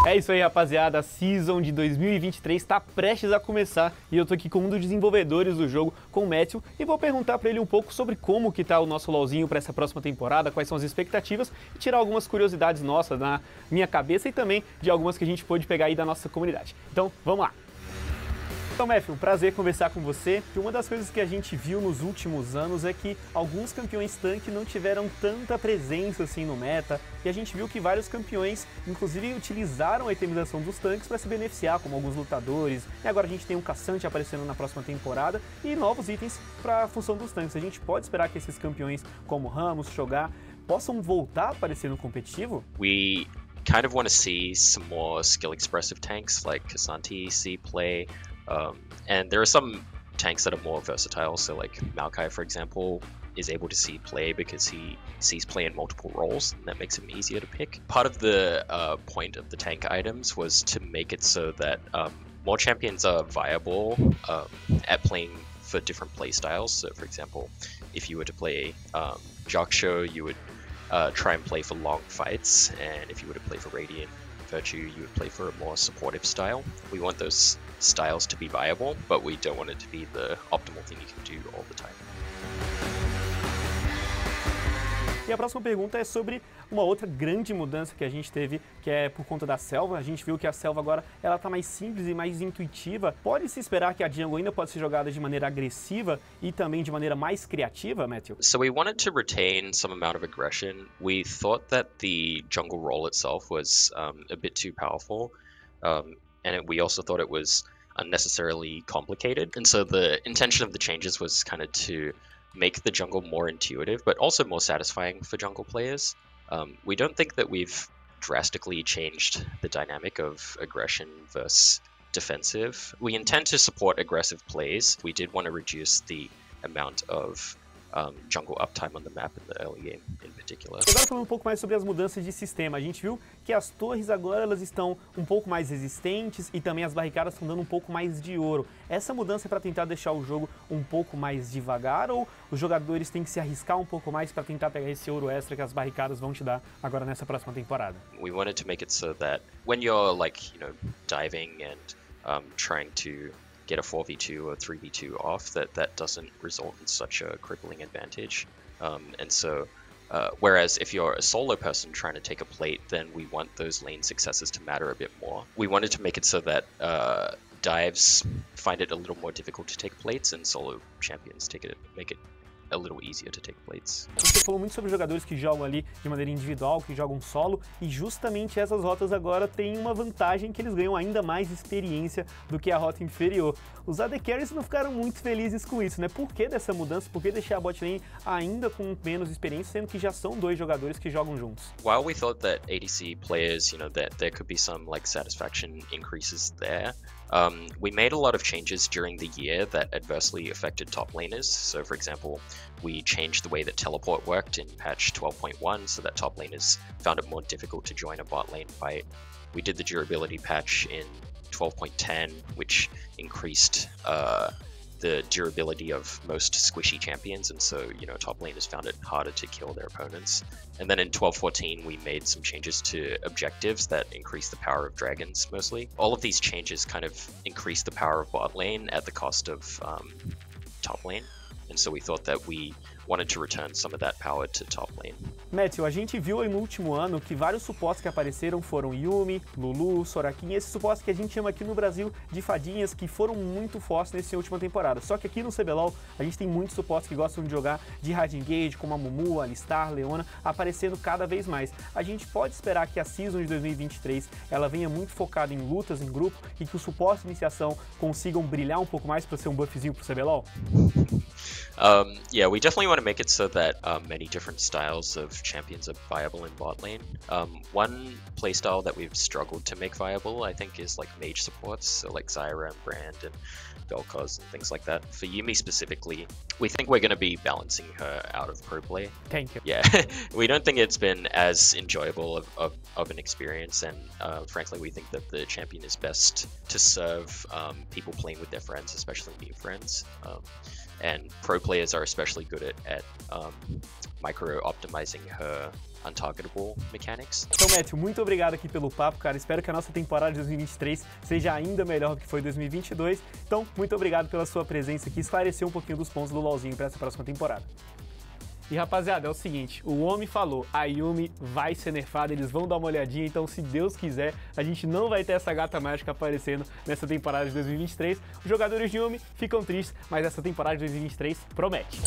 É isso aí, rapaziada, a Season de 2023 está prestes a começar e eu tô aqui com um dos desenvolvedores do jogo, com o Matthew, e vou perguntar para ele um pouco sobre como que tá o nosso LoLzinho para essa próxima temporada, quais são as expectativas e tirar algumas curiosidades nossas na minha cabeça e também de algumas que a gente pôde pegar aí da nossa comunidade. Então, vamos lá! Então, Matthew, um prazer conversar com você. E uma das coisas que a gente viu nos últimos anos é que alguns campeões tanque não tiveram tanta presença assim no meta, e a gente viu que vários campeões, inclusive, utilizaram a itemização dos tanques para se beneficiar, como alguns lutadores, e agora a gente tem um caçante aparecendo na próxima temporada e novos itens para a função dos tanques. A gente pode esperar que esses campeões como Ramos, Shogar, possam voltar a aparecer no competitivo? We kind of want to see some more skill expressive tanks like Kassanti see play. And there are some tanks that are more versatile, so like Maokai, for example, is able to see play because he sees play in multiple roles, and that makes him easier to pick. Part of the point of the tank items was to make it so that more champions are viable at playing for different play styles. So for example, if you were to play Jaksho, you would try and play for long fights, and if you were to play for Radiant Virtue, you would play for a more supportive style. We want those styles to be viable, but we don't want it to be the optimal thing you can do all the time. E a próxima pergunta é sobre uma outra grande mudança que a gente teve, que é por conta da selva. A gente viu que a selva agora ela tá mais simples e mais intuitiva. Pode-se esperar que a jungle ainda pode ser jogada de maneira agressiva e também de maneira mais criativa, Matthew? So we wanted to retain some amount of aggression. We thought that the jungle role itself was a bit too powerful, we also thought it was unnecessarily complicated. And so the intention of the changes was kind of to make the jungle more intuitive, but also more satisfying for jungle players. We don't think that we've drastically changed the dynamic of aggression versus defensive. We intend to support aggressive plays. We did want to reduce the amount of jungle uptime on the map in the early game in particular. Agora falando um pouco mais sobre as mudanças de sistema, a gente viu que as torres agora elas estão um pouco mais resistentes e também as barricadas estão dando um pouco mais de ouro. Essa mudança é para tentar deixar o jogo um pouco mais devagar, ou os jogadores têm que se arriscar um pouco mais para tentar pegar esse ouro extra que as barricadas vão te dar agora nessa próxima temporada? We wanted to make it so that when you're diving and trying to get a 4v2 or 3v2 off, that doesn't result in such a crippling advantage. Whereas if you're a solo person trying to take a plate, then we want those lane successes to matter a bit more. We wanted to make it so that dives find it a little more difficult to take plates, and solo champions make it a little easier to take plates. Você falou muito sobre jogadores que jogam ali de maneira individual, que jogam solo, e justamente essas rotas agora têm uma vantagem que eles ganham ainda mais experiência do que a rota inferior. Os AD Carries não ficaram muito felizes com isso, né? Por que dessa mudança? Por que deixar a bot lane ainda com menos experiência, sendo que já são dois jogadores que jogam juntos? While we thought that ADC players, that there could be some satisfaction increases there, we made a lot of changes during the year that adversely affected top laners. So for example, we changed the way that teleport worked in patch 12.1 so that top laners found it more difficult to join a bot lane fight. We did the durability patch in 12.10, which increased the durability of most squishy champions, and so top laners found it harder to kill their opponents. And then in 12.14 we made some changes to objectives that increased the power of dragons mostly. All of these changes kind of increased the power of bot lane at the cost of top lane, and so we thought that we wanted to return some of that power to top lane. Matthew, a gente viu aí no último ano que vários suportes que apareceram foram Yumi, Lulu, Soraquinha, esses suportes que a gente chama aqui no Brasil de fadinhas, que foram muito fortes nessa última temporada. Só que aqui no CBLOL a gente tem muitos suportes que gostam de jogar de hard engage, como a Mumu, a Alistar, Leona, aparecendo cada vez mais. A gente pode esperar que a Season de 2023 ela venha muito focada em lutas em grupo e que os suportes de iniciação consigam brilhar um pouco mais para ser um buffzinho pro CBLOL? Yeah, we definitely want to make it so that many different styles of champions are viable in bot lane. One playstyle that we've struggled to make viable, I think, is mage supports, so like Zyra and Brand and Vel'Koz and things like that. For Yumi specifically, we think we're going to be balancing her out of pro play. Thank you. Yeah, we don't think it's been as enjoyable of an experience, and frankly, we think that the champion is best to serve people playing with their friends, especially new friends. And pro players are especially good at micro-optimizing her untargetable mechanics. Então, Matthew, muito obrigado aqui pelo papo, cara. Espero que a nossa temporada de 2023 seja ainda melhor do que foi 2022. Então, muito obrigado pela sua presença aqui, esclarecer um pouquinho dos pontos do LoLzinho para essa próxima temporada. E rapaziada, é o seguinte, o homem falou, a Yuumi vai ser nerfada, eles vão dar uma olhadinha, então se Deus quiser, a gente não vai ter essa gata mágica aparecendo nessa temporada de 2023. Os jogadores de Yuumi ficam tristes, mas essa temporada de 2023 promete.